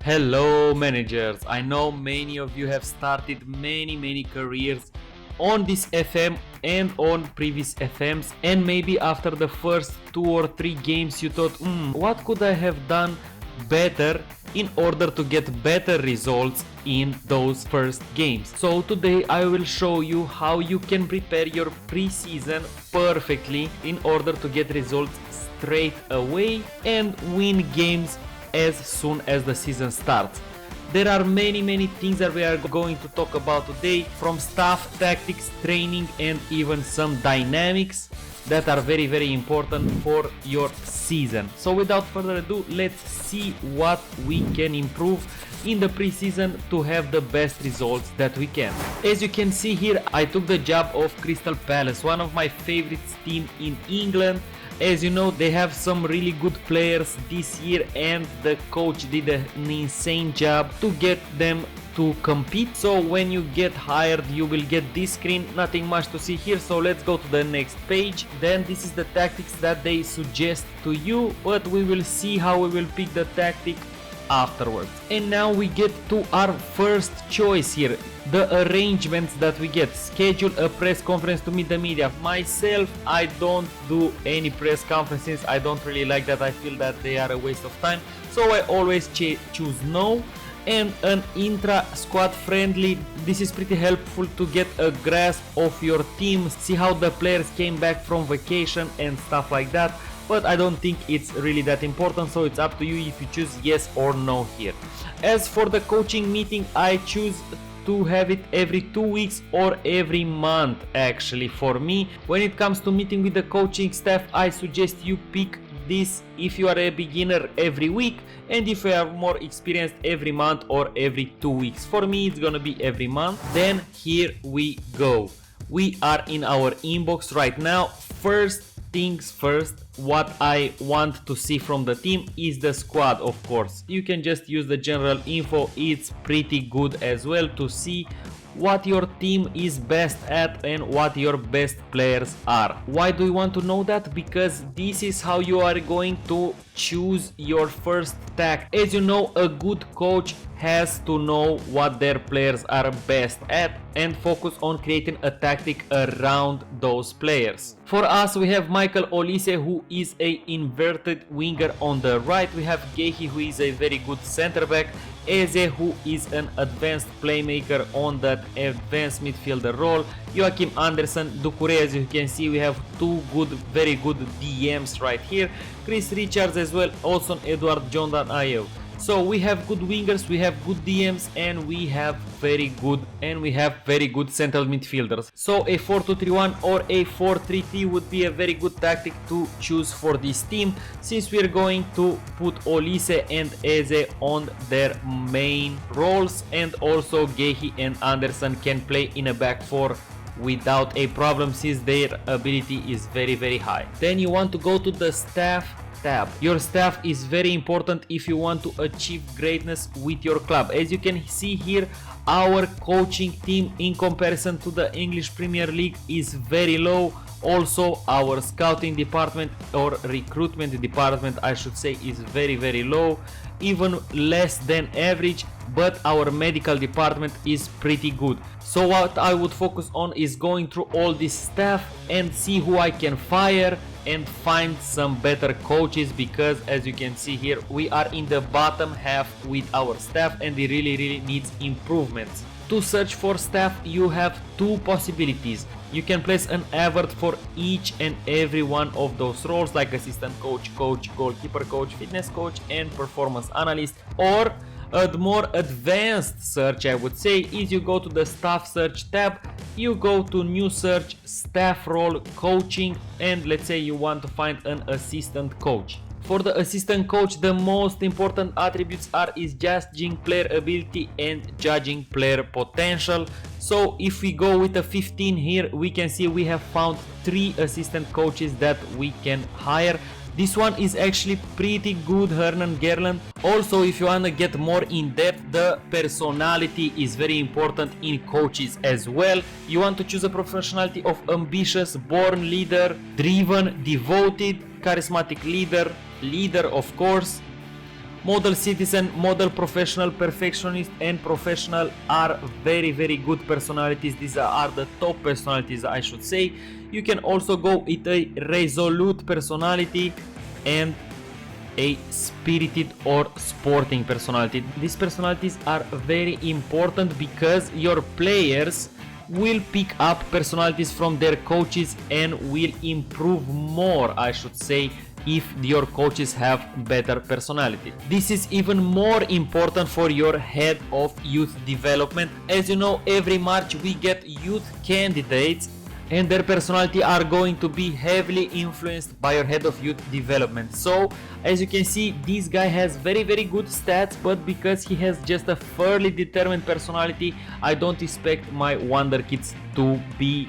Hello managers, I know many of you have started many careers on this FM and on previous FMs, and maybe after the first 2 or 3 games you thought, what could I have done better in order to get better results in those first games. So today I will show you how you can prepare your pre-season perfectly in order to get results straight away and win games as soon as the season starts. There are many things that we are going to talk about today, from staff, tactics, training, and even some dynamics that are very important for your season. So without further ado, let's see what we can improve in the preseason to have the best results that we can. As you can see here, I took the job of Crystal Palace, one of my favorite teams in England. As you know, they have some really good players this year and the coach did an insane job to get them to compete. So when you get hired, you will get this screen, nothing much to see here. So let's go to the next page. Then this is the tactics that they suggest to you, but we will see how we will pick the tactic afterwards. And now we get to our first choice here, the arrangements that we get. Schedule a press conference to meet the media. Myself, I don't do any press conferences. I don't really like that. I feel that they are a waste of time, so I always choose no. And an intra-squad friendly, this is pretty helpful to get a grasp of your team, see how the players came back from vacation and stuff like that. But I don't think it's really that important, so it's up to you if you choose yes or no here. As for the coaching meeting, I choose to have it every 2 weeks or every month. Actually, for me, when it comes to meeting with the coaching staff, I suggest you pick this if you are a beginner every week, and if you are more experienced, every month or every 2 weeks. For me, it's gonna be every month. Then here we go. We are in our inbox right now. First things first, what I want to see from the team is the squad. Of course, you can just use the general info, it's pretty good as well to see what your team is best at and what your best players are. Why do you want to know that? Because this is how you are going to choose your first tactic. As you know, a good coach has to know what their players are best at and focus on creating a tactic around those players. For us, we have Michael Olise, who is a inverted winger on the right. We have Gehi, who is a very good center back. Eze, who is an advanced playmaker on that advanced midfielder role. Joachim Andersen, Ducouré, as you can see, we have two very good DMs right here. Chris Richards as well, also Edward Jondan Ayew. So we have good wingers, we have good DMs, and we have very good central midfielders. So a 4-2-3-1 or a 4-3-3 would be a very good tactic to choose for this team, since we are going to put Olise and Eze on their main roles, and also Gehi and Anderson can play in a back four without a problem, since their ability is very high. Then you want to go to the staff tab. Your staff is very important if you want to achieve greatness with your club. As you can see here, our coaching team in comparison to the English Premier League is very low. Also, our scouting department or recruitment department, I should say, is very low, even less than average, but our medical department is pretty good. So what I would focus on is going through all this stuff and see who I can fire and find some better coaches, because as you can see here, we are in the bottom half with our staff and it really needs improvements. To search for staff, you have two possibilities. You can place an advert for each and every one of those roles, like assistant coach, goalkeeper coach, fitness coach, and performance analyst. Or a more advanced search, I would say, is you go to the staff search tab, you go to new search, staff role, coaching, and let's say you want to find an assistant coach. For the assistant coach, the most important attributes is judging player ability and judging player potential. So if we go with a 15 here, we can see we have found 3 assistant coaches that we can hire. This one is actually pretty good, Hernan Gerland. Also, if you want to get more in depth, the personality is very important in coaches as well. You want to choose a personality of ambitious, born leader, driven, devoted, charismatic leader of course, Model citizen, model professional, perfectionist and professional are very good personalities. These are the top personalities, I should say. You can also go with a resolute personality and a spirited or sporting personality. These personalities are very important because your players will pick up personalities from their coaches and will improve more, I should say, if your coaches have better personality. This is even more important for your head of youth development. As you know, every March we get youth candidates and their personality are going to be heavily influenced by your head of youth development. So as you can see, this guy has very good stats, but because he has just a fairly determined personality, I don't expect my wonder kids to be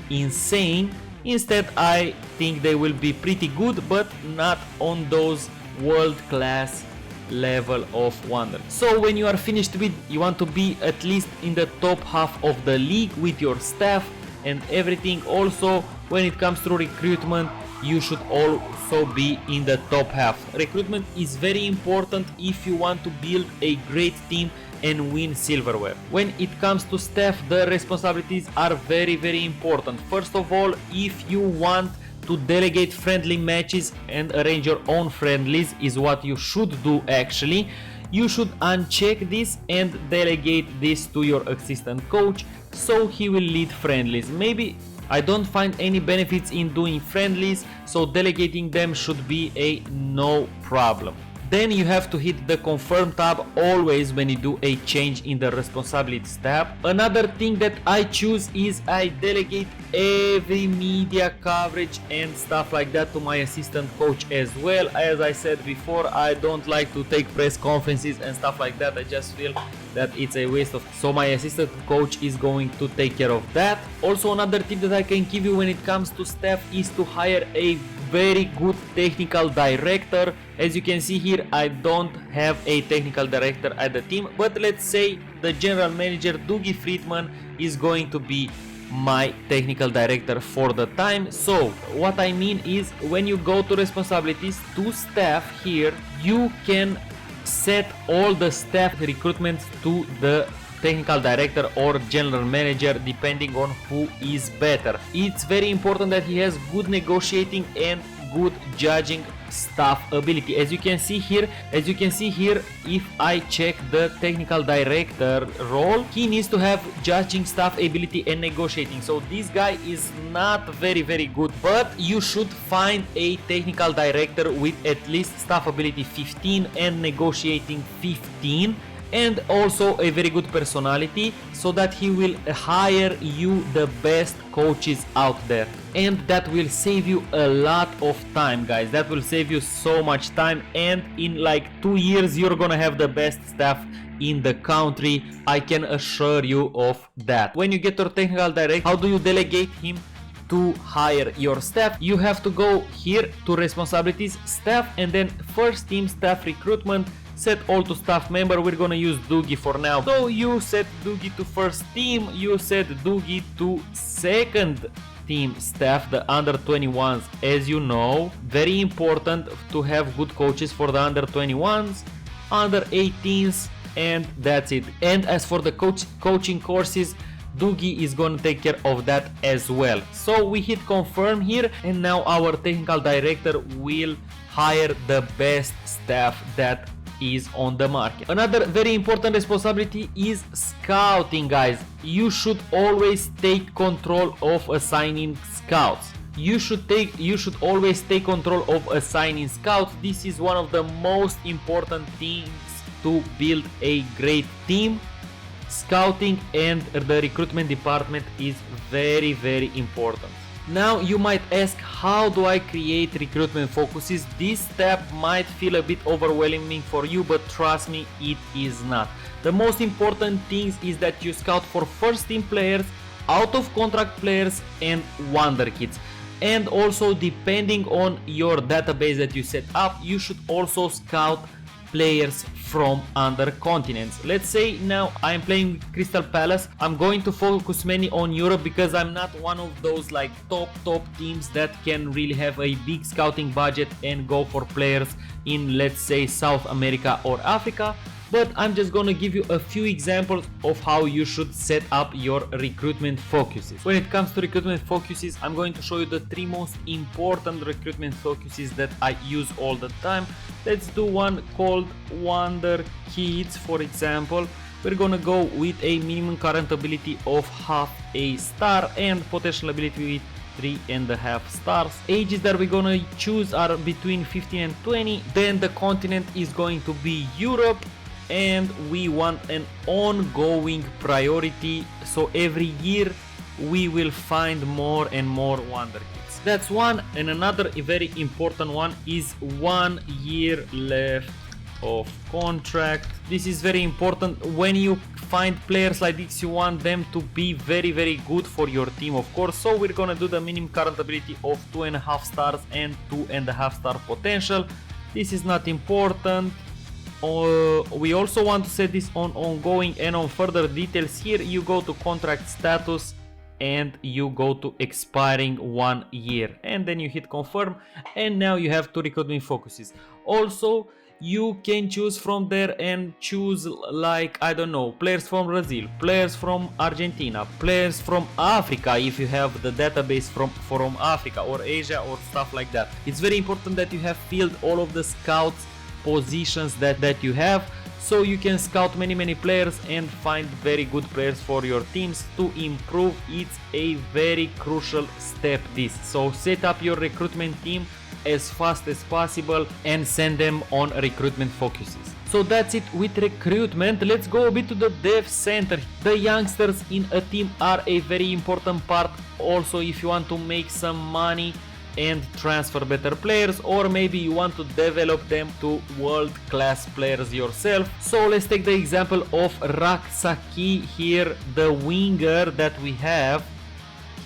insane. Instead, I think they will be pretty good, but not on those world-class level of wonder. So when you are finished with, you want to be at least in the top half of the league with your staff and everything. Also, when it comes to recruitment, you should also be in the top half. Recruitment is very important if you want to build a great team and win silverware. When it comes to staff, the responsibilities are very important. First of all, if you want to delegate friendly matches and arrange your own friendlies, is what you should do actually. You should uncheck this and delegate this to your assistant coach so he will lead friendlies. Maybe I don't find any benefits in doing friendlies, so delegating them should be a no problem. Then you have to hit the confirm tab always when you do a change in the responsibilities tab. Another thing that I choose is I delegate every media coverage and stuff like that to my assistant coach as well. As I said before, I don't like to take press conferences and stuff like that. I just feel that it's a waste of, so my assistant coach is going to take care of that. Also, another tip that I can give you when it comes to staff is to hire a very good technical director. As you can see here, I don't have a technical director at the team, but let's say the general manager Dougie Friedman is going to be my technical director for the time. So what I mean is, when you go to responsibilities to staff here, you can set all the staff recruitments to the technical director or general manager, depending on who is better. It's very important that he has good negotiating and good judging staff ability. As you can see here, if I check the technical director role, he needs to have judging staff ability and negotiating. So this guy is not very good, but you should find a technical director with at least staff ability 15 and negotiating 15, and also a very good personality, so that he will hire you the best coaches out there. And that will save you a lot of time, guys. That will save you so much time, and in like 2 years you're gonna have the best staff in the country. I can assure you of that. When you get your technical director, how do you delegate him to hire your staff? You have to go here to responsibilities, staff, and then first team staff recruitment. Set all to staff member. We're gonna use Dougie for now. So you set Dougie to first team, you set Dougie to second team staff, the under 21s. As you know, very important to have good coaches for the under 21s, under 18s, and that's it. And as for the coaching courses, Dougie is gonna take care of that as well. So we hit confirm here, and now our technical director will hire the best staff that is on the market. Another very important responsibility is scouting, guys. You should always take control of assigning scouts. You should always take control of assigning scouts. This is one of the most important things to build a great team. Scouting and the recruitment department is very important. Now you might ask, how do I create recruitment focuses? This step might feel a bit overwhelming for you, but trust me, it is not. The most important thing is that you scout for first team players, out of contract players, and wonder kids. And also, depending on your database that you set up, you should also scout players from other continents. Let's say now I'm playing with Crystal Palace. I'm going to focus mainly on Europe because I'm not one of those like top teams that can really have a big scouting budget and go for players in, let's say, South America or Africa. But I'm just gonna give you a few examples of how you should set up your recruitment focuses. When it comes to recruitment focuses, I'm going to show you the 3 most important recruitment focuses that I use all the time. Let's do one called Wonder Kids, for example. We're gonna go with a minimum current ability of half a star and potential ability with 3.5 stars. Ages that we're gonna choose are between 15 and 20. Then the continent is going to be Europe, and we want an ongoing priority, so every year we will find more and more Wonder Kids. That's one. And another very important one is 1 year left of contract. This is very important. When you find players like this, you want them to be very good for your team, of course. So we're gonna do the minimum current ability of 2.5 stars and 2.5 star potential. This is not important. We also want to set this on ongoing, and on further details here you go to contract status and you go to expiring 1 year, and then you hit confirm, and now you have 2 recruitment focuses. Also you can choose from there and choose, like, I don't know, players from Brazil, players from Argentina, players from Africa if you have the database from Africa or Asia or stuff like that. It's very important that you have filled all of the scouts positions that you have, so you can scout many players and find very good players for your teams to improve. It's a very crucial step, this. So set up your recruitment team as fast as possible and send them on recruitment focuses. So that's it with recruitment. Let's go a bit to the dev center. The youngsters in a team are a very important part also if you want to make some money and transfer better players, or maybe you want to develop them to world-class players yourself. So let's take the example of Raksaki here, the winger that we have.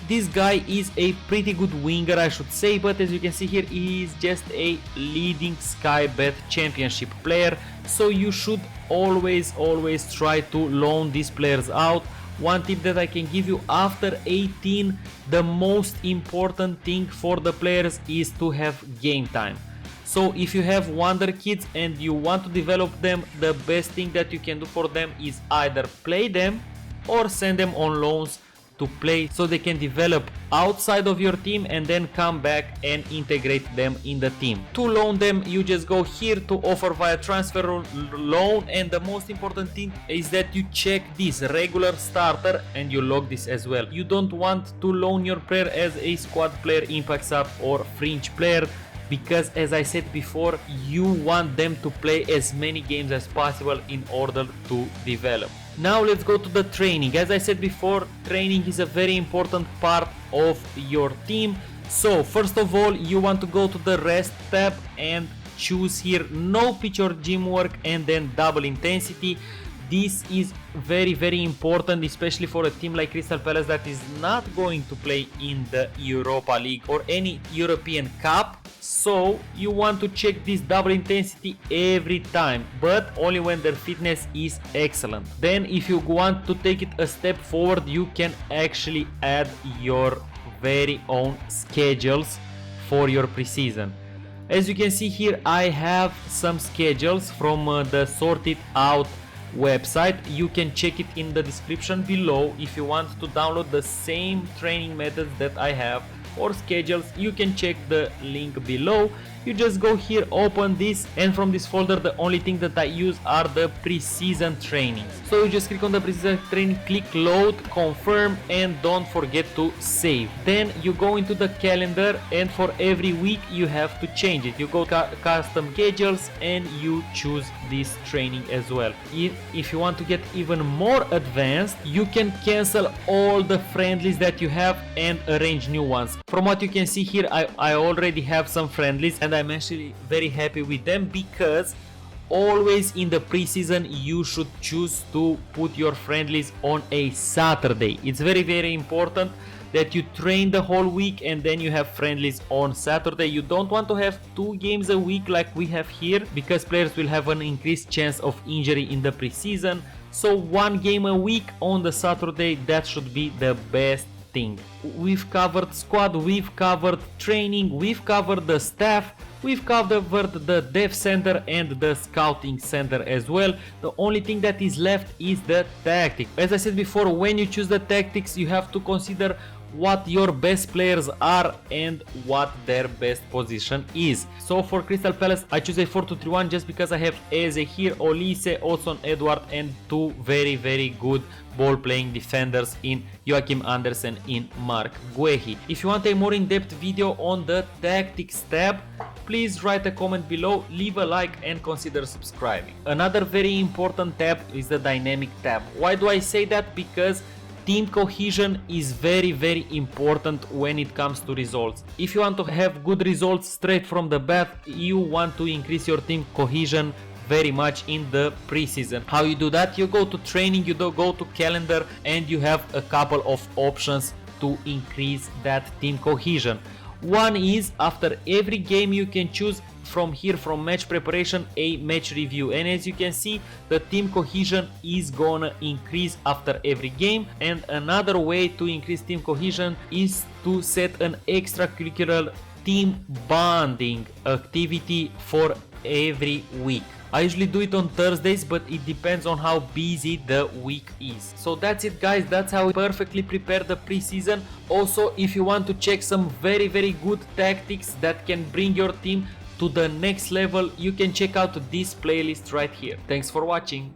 This guy is a pretty good winger, I should say, but as you can see here, he is just a leading Skybet championship player, so you should always try to loan these players out. One tip that I can give you: after 18, the most important thing for the players is to have game time. So if you have Wonder Kids and you want to develop them, the best thing that you can do for them is either play them or send them on loans to play, so they can develop outside of your team and then come back and integrate them in the team. To loan them, you just go here to offer via transfer loan, and the most important thing is that you check this regular starter and you log this as well. You don't want to loan your player as a squad player, impact sub or fringe player, because as I said before, you want them to play as many games as possible in order to develop. Now let's go to the training. As I said before, training is a very important part of your team. So first of all, you want to go to the rest tab and choose here no pitch or gym work and then double intensity. This is very important, especially for a team like Crystal Palace that is not going to play in the Europa League or any European Cup. So you want to check this double intensity every time, but only when their fitness is excellent. Then if you want to take it a step forward, you can actually add your very own schedules for your preseason. As you can see here, I have some schedules from the Sorted Out website. You can check it in the description below. If you want to download the same training methods that I have or schedules, you can check the link below. You just go here, open this, and from this folder the only thing that I use are the preseason trainings. So you just click on the preseason training, click load, confirm, and don't forget to save. Then you go into the calendar, and for every week you have to change it. You go custom schedules and you choose this training as well. If you want to get even more advanced, you can cancel all the friendlies that you have and arrange new ones. From what you can see here, I already have some friendlies and I'm actually very happy with them, because always in the preseason you should choose to put your friendlies on a Saturday. It's very important. that you train the whole week and then you have friendlies on Saturday. You don't want to have 2 games a week like we have here, because players will have an increased chance of injury in the preseason. So 1 game a week on the Saturday, that should be the best thing. We've covered squad, we've covered training, we've covered the staff, we've covered the dev center and the scouting center as well. The only thing that is left is the tactic. As I said before, when you choose the tactics, you have to consider what your best players are and what their best position is. So for Crystal Palace, I choose a 4-2-3-1 just because I have Eze here, Olise, Olson, Edward, and 2 very good ball playing defenders in Joachim Andersen in Mark Guehi. If you want a more in-depth video on the tactics tab, please write a comment below, leave a like and consider subscribing. Another very important tab is the dynamic tab. Why do I say that? Because team cohesion is very important when it comes to results. If you want to have good results straight from the bat, you want to increase your team cohesion very much in the preseason. How you do that? You go to training, you go to calendar, and you have a couple of options to increase that team cohesion. One is after every game you can choose from here, from match preparation, a match review, and as you can see, the team cohesion is gonna increase after every game. And another way to increase team cohesion is to set an extracurricular team bonding activity for every week. I usually do it on Thursdays, but it depends on how busy the week is. So that's it guys, that's how we perfectly prepare the preseason. Also, if you want to check some very good tactics that can bring your team to the next level, you can check out this playlist right here. Thanks for watching.